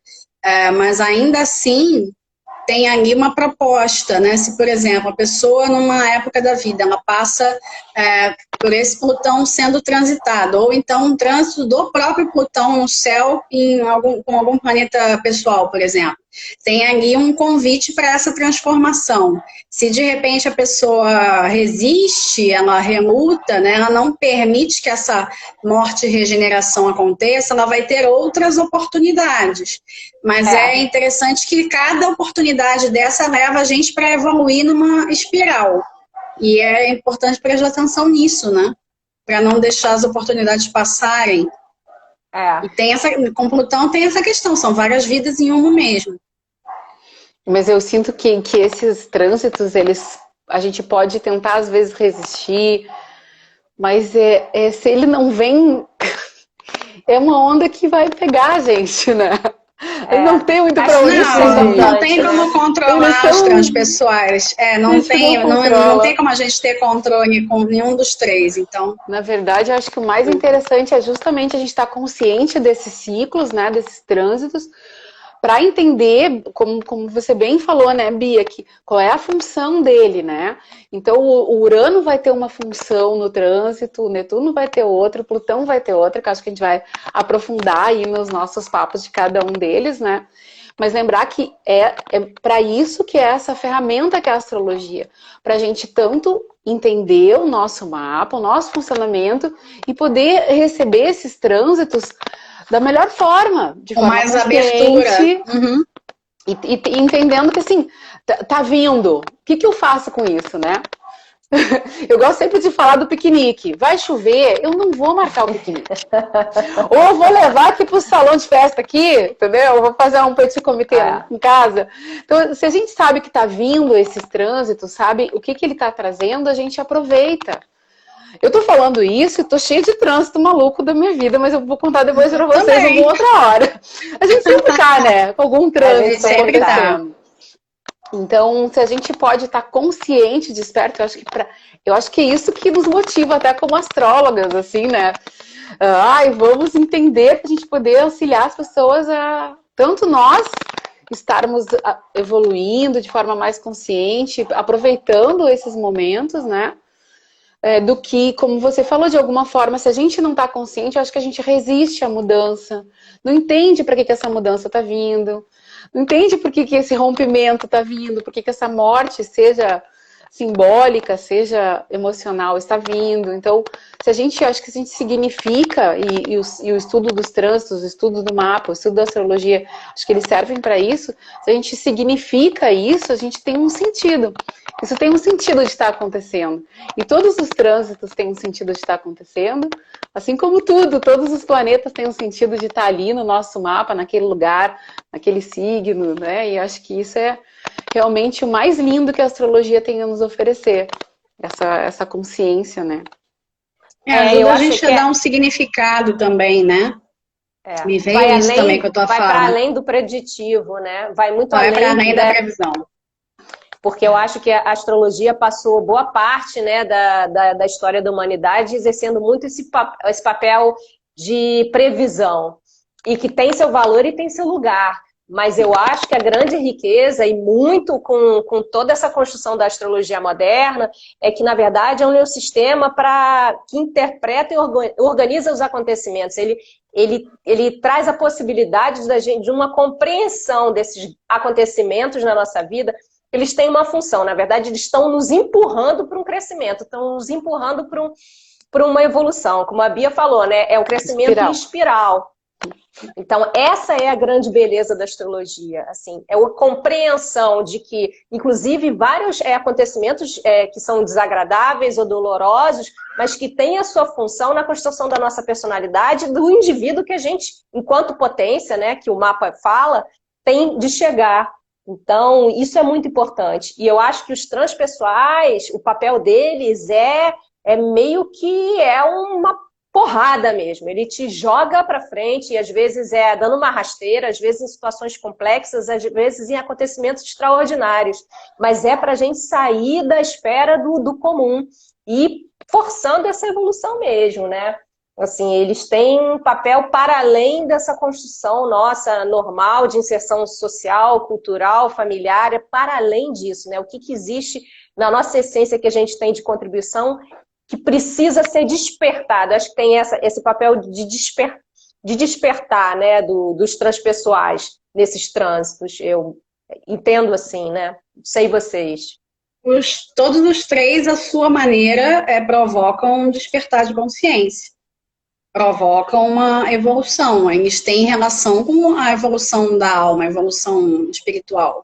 Mas ainda assim tem ali uma proposta, né? Se, por exemplo, a pessoa numa época da vida, ela passa por esse Plutão sendo transitado, ou então um trânsito do próprio Plutão no céu com algum planeta pessoal, por exemplo. Tem ali um convite para essa transformação. Se de repente a pessoa resiste, ela reluta, né? Ela não permite que essa morte e regeneração aconteça, ela vai ter outras oportunidades. Mas é interessante que cada oportunidade dessa leva a gente para evoluir numa espiral. E é importante prestar atenção nisso, né? Para não deixar as oportunidades passarem. E com Plutão tem essa questão, são várias vidas em uma mesmo. Mas eu sinto que esses trânsitos, a gente pode tentar às vezes resistir, mas se ele não vem, é uma onda que vai pegar a gente, né? Não tem muito pra onde fugir. Não tem como controlar os transpessoais. Não tem como a gente ter controle com nenhum dos três. Então, na verdade, eu acho que o mais interessante é justamente a gente estar consciente desses ciclos, né? Desses trânsitos, para entender, como você bem falou, né, Bia, qual é a função dele, né? Então, o Urano vai ter uma função no trânsito, o Netuno vai ter outra, o Plutão vai ter outra, que acho que a gente vai aprofundar aí nos nossos papos de cada um deles, né? Mas lembrar que é para isso que é essa ferramenta que é a astrologia, para a gente tanto entender o nosso mapa, o nosso funcionamento e poder receber esses trânsitos da melhor forma, de forma mais abertura. E entendendo que assim, tá vindo. O que eu faço com isso, né? Eu gosto sempre de falar do piquenique. Vai chover, eu não vou marcar o piquenique. Ou eu vou levar aqui pro salão de festa aqui, entendeu? Eu vou fazer um petit comité em casa. Então, se a gente sabe que tá vindo esses trânsitos, sabe o que ele tá trazendo, a gente aproveita. Eu tô falando isso e tô cheio de trânsito maluco da minha vida, mas eu vou contar depois pra vocês uma outra hora. A gente sempre tá, né? Com algum trânsito acontecendo. Então, se a gente pode estar consciente, desperto, eu acho que é isso que nos motiva até como astrólogas, assim, né? Vamos entender pra gente poder auxiliar as pessoas tanto nós estarmos evoluindo de forma mais consciente, aproveitando esses momentos, né? Do que, como você falou, de alguma forma, se a gente não está consciente, eu acho que a gente resiste à mudança, não entende para que essa mudança está vindo, não entende por que esse rompimento está vindo, por que essa morte, seja simbólica, seja emocional, está vindo. Então, acho que se a gente significa, e o estudo dos trânsitos, o estudo do mapa, o estudo da astrologia, acho que eles servem para isso, se a gente significa isso, a gente tem um sentido. Isso tem um sentido de estar acontecendo. E todos os trânsitos têm um sentido de estar acontecendo, assim como todos os planetas têm um sentido de estar ali no nosso mapa, naquele lugar, naquele signo, né? E acho que isso é realmente o mais lindo que a astrologia tem a nos oferecer, essa consciência, né? Ajuda a gente a dar um significado também, né? Me veio isso também que eu tô falando. Vai para além do preditivo, né? Vai para além da previsão. Porque eu acho que a astrologia passou boa parte, né, da história da humanidade exercendo muito esse papel de previsão. E que tem seu valor e tem seu lugar. Mas eu acho que a grande riqueza, e muito com toda essa construção da astrologia moderna, é que, na verdade, é um sistema que interpreta e organiza os acontecimentos. Ele traz a possibilidade de uma compreensão desses acontecimentos na nossa vida. Eles têm uma função, na verdade, eles estão nos empurrando para um crescimento, estão nos empurrando para uma evolução. Como a Bia falou, né? É o crescimento em espiral. Então, essa é a grande beleza da astrologia, assim, é a compreensão de que, inclusive, vários acontecimentos que são desagradáveis ou dolorosos, mas que têm a sua função na construção da nossa personalidade, do indivíduo que a gente, enquanto potência, né, que o mapa fala, tem de chegar. Então, isso é muito importante. E eu acho que os transpessoais, o papel deles é meio que uma porrada mesmo. Ele te joga para frente e às vezes dando uma rasteira, às vezes em situações complexas, às vezes em acontecimentos extraordinários. Mas é para a gente sair da esfera do comum e forçando essa evolução mesmo, né? Assim, eles têm um papel para além dessa construção nossa normal de inserção social, cultural, familiar, é para além disso, né? O que existe na nossa essência que a gente tem de contribuição que precisa ser despertado. Acho que tem esse papel de despertar, né, dos transpessoais nesses trânsitos. Eu entendo assim, né? Sei vocês. Todos os três, à sua maneira, provocam um despertar de consciência. Provocam uma evolução. Eles têm relação com a evolução da alma, a evolução espiritual.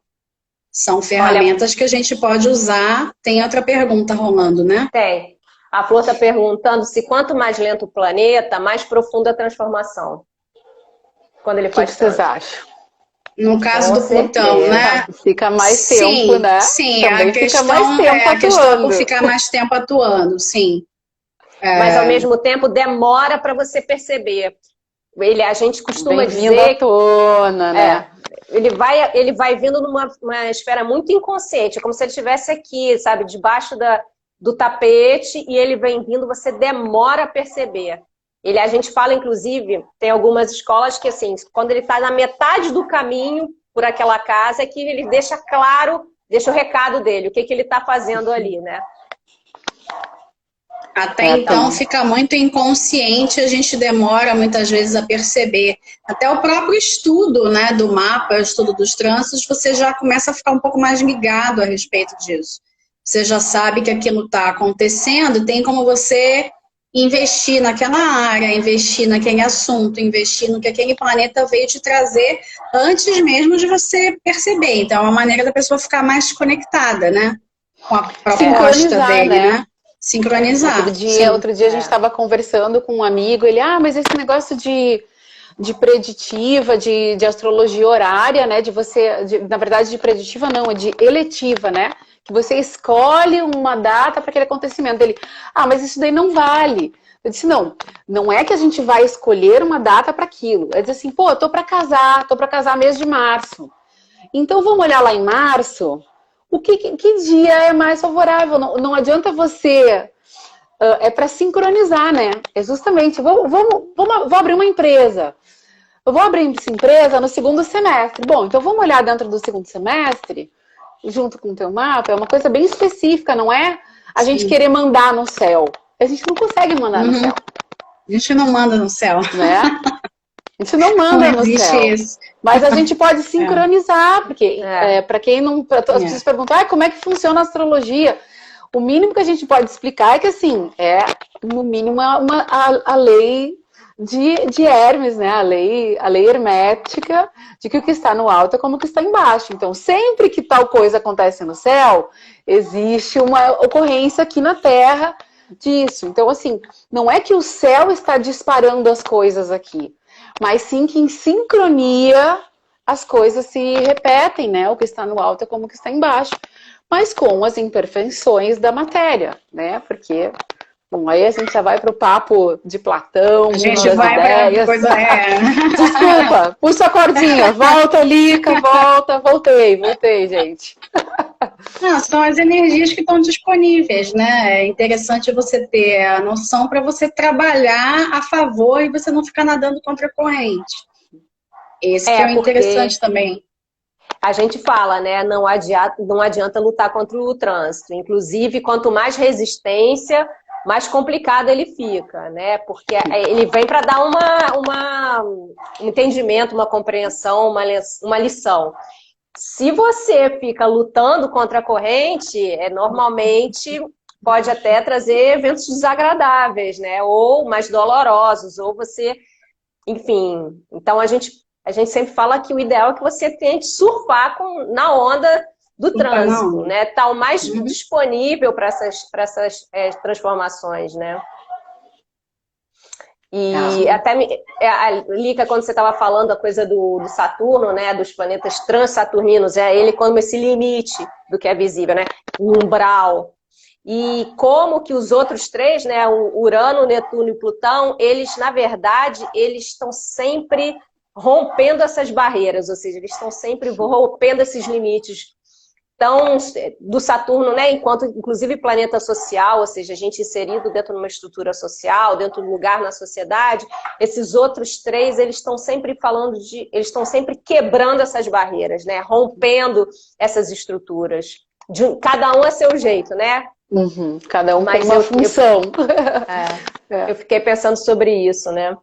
São ferramentas que a gente pode usar. Tem outra pergunta rolando, né? Tem. A Flor está perguntando se quanto mais lento o planeta, mais profunda a transformação. Quando ele faz. O que vocês acham? No caso do Plutão, né? Fica mais tempo, né? Sim, também a questão fica mais tempo a questão por ficar mais tempo atuando, sim. Mas ao mesmo tempo demora para você perceber. A gente costuma dizer à tona, né? Ele vai vindo numa esfera muito inconsciente, como se ele estivesse aqui, sabe, debaixo do tapete, e ele vem vindo, você demora a perceber. A gente fala, inclusive, tem algumas escolas que, assim, quando ele está na metade do caminho por aquela casa, é que ele deixa claro, deixa o recado dele, o que ele está fazendo ali, né? Até então fica muito inconsciente, a gente demora muitas vezes a perceber. Até o próprio estudo, né, do mapa, o estudo dos trânsitos, você já começa a ficar um pouco mais ligado a respeito disso. Você já sabe que aquilo está acontecendo, tem como você investir naquela área, investir naquele assunto, investir no que aquele planeta veio te trazer antes mesmo de você perceber. Então, é uma maneira da pessoa ficar mais conectada, né? Com a proposta dele, né? Sincronizar. Outro dia a gente estava conversando com um amigo, ele, mas esse negócio de preditiva, de astrologia horária, né? Na verdade, de preditiva não, é de eletiva, né? Que você escolhe uma data para aquele acontecimento. Ele, mas isso daí não vale. Eu disse, não é que a gente vai escolher uma data para aquilo. É dizer assim, eu tô para casar mês de março. Então vamos olhar lá em março, que dia é mais favorável. Não adianta você... é para sincronizar, né? É justamente, vou abrir uma empresa. Eu vou abrir essa empresa no segundo semestre. Bom, então vamos olhar dentro do segundo semestre, junto com o teu mapa, é uma coisa bem específica, não é a gente querer mandar no céu. A gente não consegue mandar no céu. A gente não manda no céu. Né? A gente não manda no céu. Isso. Mas a gente pode sincronizar, porque para quem não... As pessoas perguntam, como é que funciona a astrologia? O mínimo que a gente pode explicar é que, assim, no mínimo, a lei de Hermes, né? A lei hermética de que o que está no alto é como o que está embaixo. Então, sempre que tal coisa acontece no céu, existe uma ocorrência aqui na Terra disso. Então, assim, não é que o céu está disparando as coisas aqui, mas sim que em sincronia as coisas se repetem, né? O que está no alto é como o que está embaixo, mas com as imperfeições da matéria, né? Porque... Bom, aí a gente já vai para o papo de Platão, a gente vai para coisa... Desculpa, puxa a cordinha, volta, Lica, voltei, gente. Não, são as energias que estão disponíveis, né? É interessante você ter a noção para você trabalhar a favor e você não ficar nadando contra a corrente. Esse que é o interessante também. A gente fala, né? Não adianta lutar contra o trânsito. Inclusive, quanto mais resistência, mais complicado ele fica, né? Porque ele vem para dar um entendimento, uma compreensão, uma lição. Se você fica lutando contra a corrente, normalmente pode até trazer eventos desagradáveis, né? Ou mais dolorosos, ou você... Enfim, então a gente sempre fala que o ideal é que você tente surfar na onda do trânsito, né? Tá o mais disponível para essas transformações, né? E até, Lica, quando você estava falando a coisa do Saturno, né, dos planetas transsaturninos, ele como esse limite do que é visível, né, o umbral. E como que os outros três, né, o Urano, Netuno e Plutão, eles, na verdade, eles estão sempre rompendo essas barreiras, ou seja, eles estão sempre rompendo esses limites. Então, do Saturno, né, enquanto, inclusive, planeta social, ou seja, a gente inserido dentro de uma estrutura social, dentro de um lugar na sociedade, esses outros três, eles estão sempre eles estão sempre quebrando essas barreiras, né, rompendo essas estruturas. Cada um a seu jeito, né? Uhum, cada um tem uma função. Eu fiquei pensando sobre isso, né?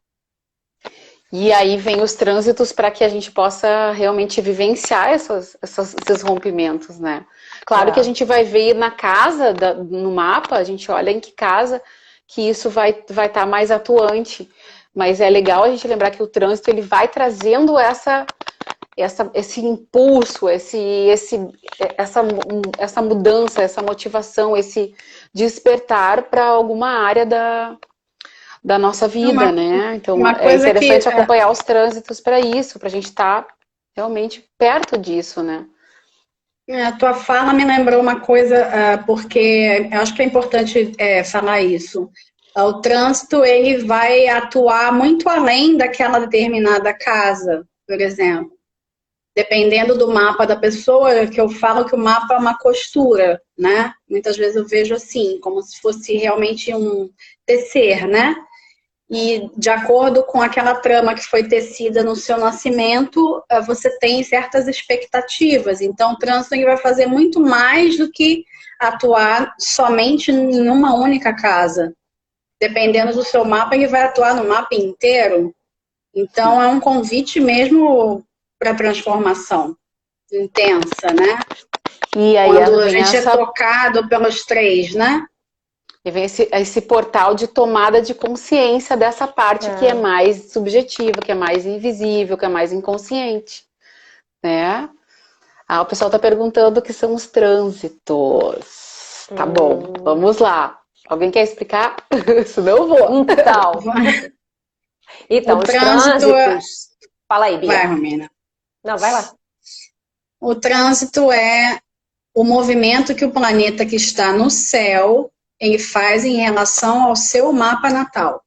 E aí vem os trânsitos para que a gente possa realmente vivenciar esses rompimentos, né? Claro que a gente vai ver na casa, no mapa, a gente olha em que casa que isso vai estar mais atuante. Mas é legal a gente lembrar que o trânsito ele vai trazendo esse impulso, essa mudança, essa motivação, esse despertar para alguma área da nossa vida, né? Então é interessante acompanhar os trânsitos para isso, para a gente estar realmente perto disso, né? A tua fala me lembrou uma coisa, porque eu acho que é importante falar isso. O trânsito, ele vai atuar muito além daquela determinada casa, por exemplo. Dependendo do mapa da pessoa, que eu falo que o mapa é uma costura, né? Muitas vezes eu vejo assim, como se fosse realmente um tecer, né? E de acordo com aquela trama que foi tecida no seu nascimento, você tem certas expectativas. Então, o trânsito vai fazer muito mais do que atuar somente em uma única casa. Dependendo do seu mapa, ele vai atuar no mapa inteiro. Então, é um convite mesmo para transformação intensa, né? E aí quando a gente é tocado pelos três, né? E vem esse portal de tomada de consciência dessa parte que é mais subjetiva, que é mais invisível, que é mais inconsciente, né? O pessoal está perguntando o que são os trânsitos. Tá bom, vamos lá. Alguém quer explicar? Senão eu vou. Então os trânsitos... Fala aí, Bia. Vai, Romina. Não, vai lá. O trânsito é o movimento que o planeta que está no céu, ele faz em relação ao seu mapa natal.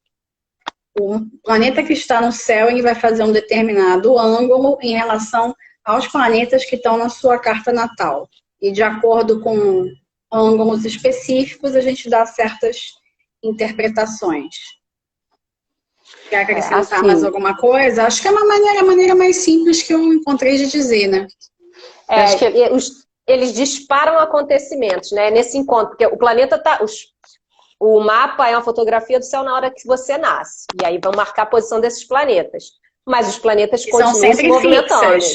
O planeta que está no céu, ele vai fazer um determinado ângulo em relação aos planetas que estão na sua carta natal. E de acordo com ângulos específicos, a gente dá certas interpretações. Quer acrescentar mais alguma coisa? Acho que é a maneira mais simples que eu encontrei de dizer, né? Acho que eles disparam acontecimentos, né? Nesse encontro, porque o planeta tá... O mapa é uma fotografia do céu na hora que você nasce. E aí vão marcar a posição desses planetas. Mas os planetas continuam se movimentando.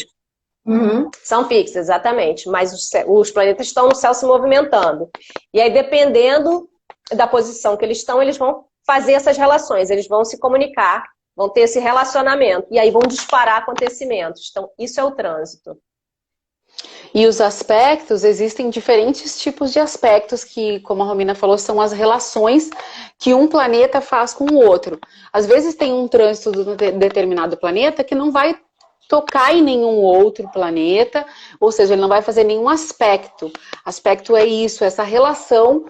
São fixos, exatamente. Mas os planetas estão no céu se movimentando. E aí, dependendo da posição que eles estão, eles vão fazer essas relações. Eles vão se comunicar, vão ter esse relacionamento. E aí vão disparar acontecimentos. Então, isso é o trânsito. E os aspectos, existem diferentes tipos de aspectos que, como a Romina falou, são as relações que um planeta faz com o outro. Às vezes tem um trânsito de um determinado planeta que não vai tocar em nenhum outro planeta, ou seja, ele não vai fazer nenhum aspecto. Aspecto é isso, essa relação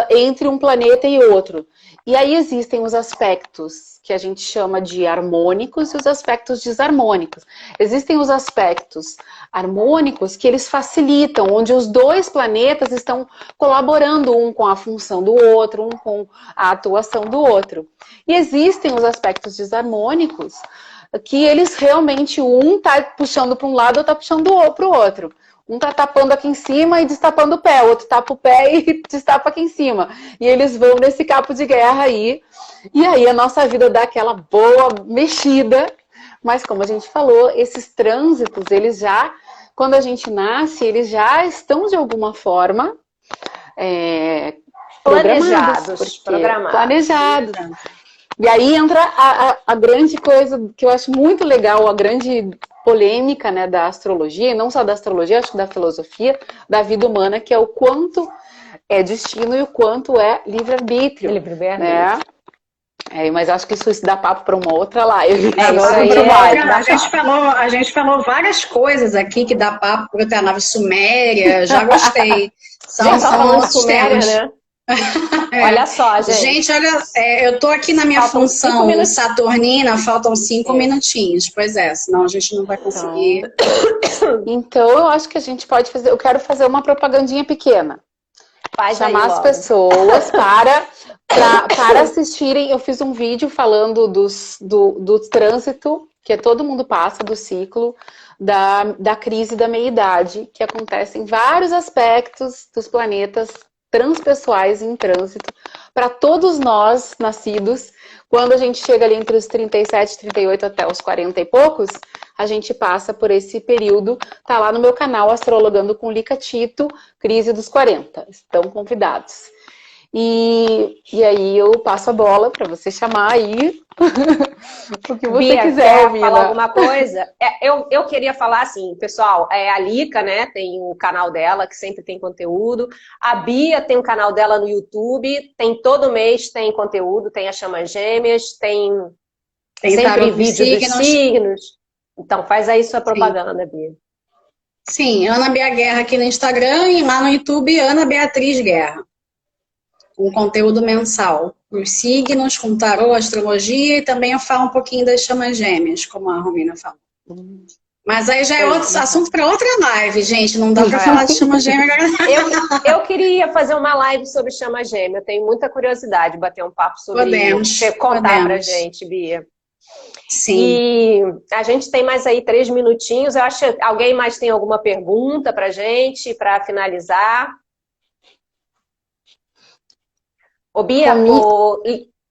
entre um planeta e outro. E aí existem os aspectos que a gente chama de harmônicos e os aspectos desarmônicos. Existem os aspectos harmônicos que eles facilitam, onde os dois planetas estão colaborando um com a função do outro, um com a atuação do outro. E existem os aspectos desarmônicos que eles realmente, um está puxando para um lado, outro está puxando para o outro. Um está tapando aqui em cima e destapando o pé, o outro tapa o pé e destapa aqui em cima. E eles vão nesse cabo de guerra aí. E aí a nossa vida dá aquela boa mexida. Mas como a gente falou, esses trânsitos, eles já, quando a gente nasce, eles já estão de alguma forma planejados. E aí entra a grande coisa que eu acho muito legal, a grande polêmica, né, da astrologia, e não só da astrologia, acho que da filosofia, da vida humana, que é o quanto é destino e o quanto é livre-arbítrio. Livre-arbítrio. Né? Mas acho que isso dá papo para uma outra live. Isso aí a gente falou várias coisas aqui que dá papo para a nave suméria, já gostei. São nossos temas. Né? Olha só, gente. Gente, olha, eu tô aqui na minha função saturnina, faltam 5 minutinhos. Pois é, senão a gente não vai conseguir. Então, eu acho que a gente pode fazer. Eu quero fazer uma propagandinha pequena. Chamar as pessoas para assistirem. Eu fiz um vídeo falando do trânsito que todo mundo passa, do ciclo da crise da meia-idade, que acontece em vários aspectos dos planetas transpessoais em trânsito, para todos nós nascidos, quando a gente chega ali entre os 37, 38 até os 40 e poucos, a gente passa por esse período. Tá lá no meu canal, Astrologando com Lica Tito, Crise dos 40. Estão convidados. E aí eu passo a bola para você chamar aí o que você Bia, quiser, quer falar alguma coisa? Eu queria falar assim, pessoal, a Lica, né, tem o canal dela, que sempre tem conteúdo. A Bia tem o canal dela no YouTube, todo mês tem conteúdo, tem as Chamas Gêmeas, tem sempre vídeo dos signos. Então faz aí sua propaganda, Bia. Sim, Ana Bia Guerra aqui no Instagram e lá no YouTube, Ana Beatriz Guerra. Um conteúdo mensal, os signos, com tarô, astrologia, e também eu falo um pouquinho das Chamas Gêmeas, como a Romina falou. Mas aí já é outro assunto para outra live, gente, não dá para falar de Chama Gêmea. Eu queria fazer uma live sobre Chama Gêmea, eu tenho muita curiosidade de bater um papo sobre isso. Você contar pra gente, Bia. Sim. E a gente tem mais aí 3 minutinhos, eu acho que alguém mais tem alguma pergunta pra gente, para finalizar? Ô Bia,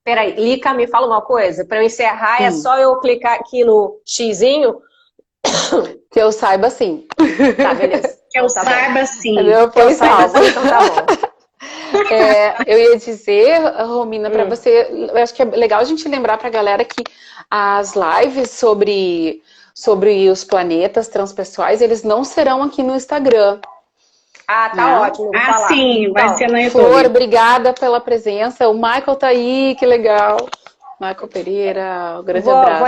peraí, Lica, me fala uma coisa. Para eu encerrar, é só eu clicar aqui no xizinho? Que eu saiba sim. Tá, beleza. Que eu saiba sim. Que eu saiba sim, então tá bom. Eu ia dizer, Romina, para você, eu acho que é legal a gente lembrar pra galera que as lives sobre os planetas transpessoais, eles não serão aqui no Instagram. Ah, tá ótimo. Vou falar. Sim, vai ser no YouTube. Flor, obrigada pela presença. O Michael tá aí, que legal. Michael Pereira, um grande abraço.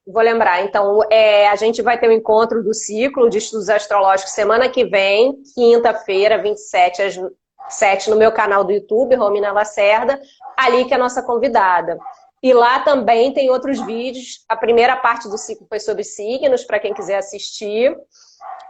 Vou lembrar. Então, a gente vai ter o encontro do ciclo de estudos astrológicos semana que vem, quinta-feira, 27 às 7, no meu canal do YouTube, Romina Lacerda, ali que é a nossa convidada. E lá também tem outros vídeos. A primeira parte do ciclo foi sobre signos, para quem quiser assistir,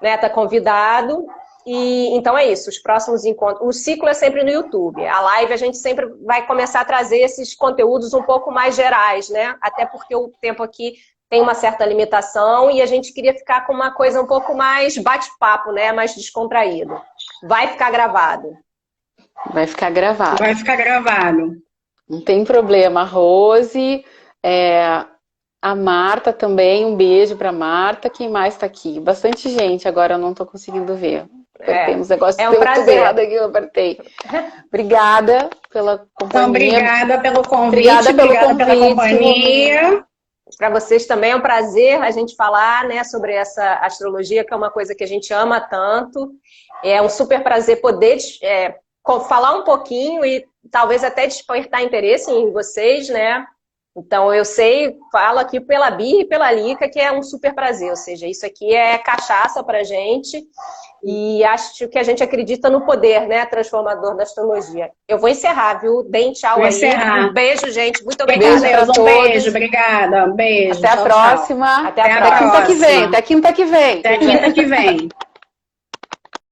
né? Tá convidado. E então é isso, os próximos encontros. O ciclo é sempre no YouTube. A live a gente sempre vai começar a trazer esses conteúdos um pouco mais gerais, né? Até porque o tempo aqui tem uma certa limitação e a gente queria ficar com uma coisa um pouco mais bate-papo, né? Mais descontraído. Vai ficar gravado. Vai ficar gravado. Vai ficar gravado. Não tem problema. Rose, a Marta também, um beijo pra Marta. Quem mais tá aqui? Bastante gente, agora eu não tô conseguindo ver. Temos negócio é um prazer. Aqui, eu apertei. Obrigada pela companhia. Então, obrigada pelo convite, obrigada pela companhia. Para vocês também é um prazer a gente falar, né, sobre essa astrologia, que é uma coisa que a gente ama tanto. É um super prazer poder falar um pouquinho e talvez até despertar interesse em vocês, né? Então, falo aqui pela Bia e pela Lica, que é um super prazer. Ou seja, isso aqui é cachaça pra gente. E acho que a gente acredita no poder, né, transformador da astrologia. Eu vou encerrar, viu? Deem tchau aí. Um beijo, gente. Muito obrigada. Um beijo, obrigada. Um beijo. Até a próxima. Até a próxima. Até quinta que vem. Até quinta que vem.